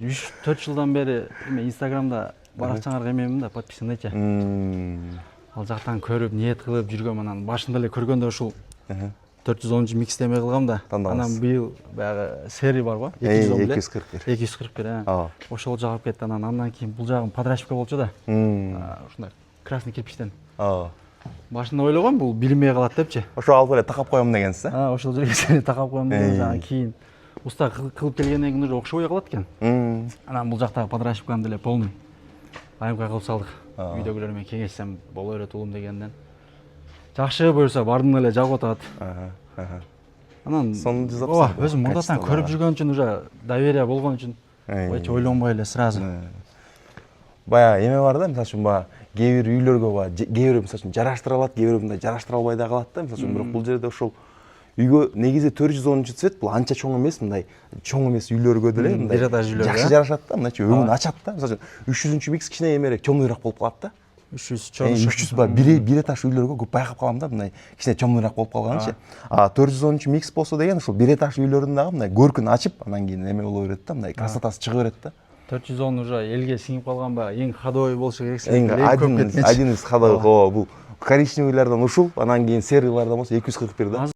3-4 жылдан бери Инстаграмда баракчаңарга эменмин да, подписанныйча. Ал жактан көрүп, ниет кылып жүргөм, анан башында эле көргөндө ушул 410 микстеме кылгам да. Анан быйыл баягы серия барбы? 241. 241, ошол жагып кетти. Андан кийин бул жагым подращипка болчу да. Ушундай красный кирпичтен. Башында ойлогом бул билинбей калат депчи. Ошо алып эле такап коем дегенсиз, а? Ошол жерге такап коем деген жагы кийин уста кылып келгенден кийин уже окшобой калат экен. Анан бул жактагы подращипканы деле полный айымга кылып салдык. Үйдөгүлөр менен кеңешсем боло берет уулум дегенден. Жакшы буюрса бардым эле жагып атат. Анан сонун жасапсың. Өзүм мурдатан көрүп жүргөн үчүн уже доверие болгон үчүн эч ойлонбой эле сразу. Баягы эме бар да, мисалы үчүн баягы кээ бир үйлөргө баягы кээ бир мисалы үчүн жараштыра алат, кээ бир мындай жараштыра албай да калат да. Мисалы үчүн бирок бул жерде ошол үйгө негизи 410 цвет бул анча чоң эмес, мындай чоң эмес үйлөргө деле мындай жакшы жарашат да, мындайча өңүн ачат да. Мисалы үчүн 300 микс кичине эмерээк, чоңуйраак болуп калат да. 300 чоң. 300 ба бир этаж үйлөргө көп байкап калам да, мындай кичине чоңуйраак болуп калганычы. 413 микс болсо деген ушул бир этаж үйлөрүн дагы мындай көркүн ачып, анан кийин эме боло берет да, мындай красотасы чыга берет да. 410 уже элге сиңип калган ба, эң ходовой болушу керек. Один из ходовых, бул коричневыйлардан ушул, анан кийин серыйлардан болсо 241 да.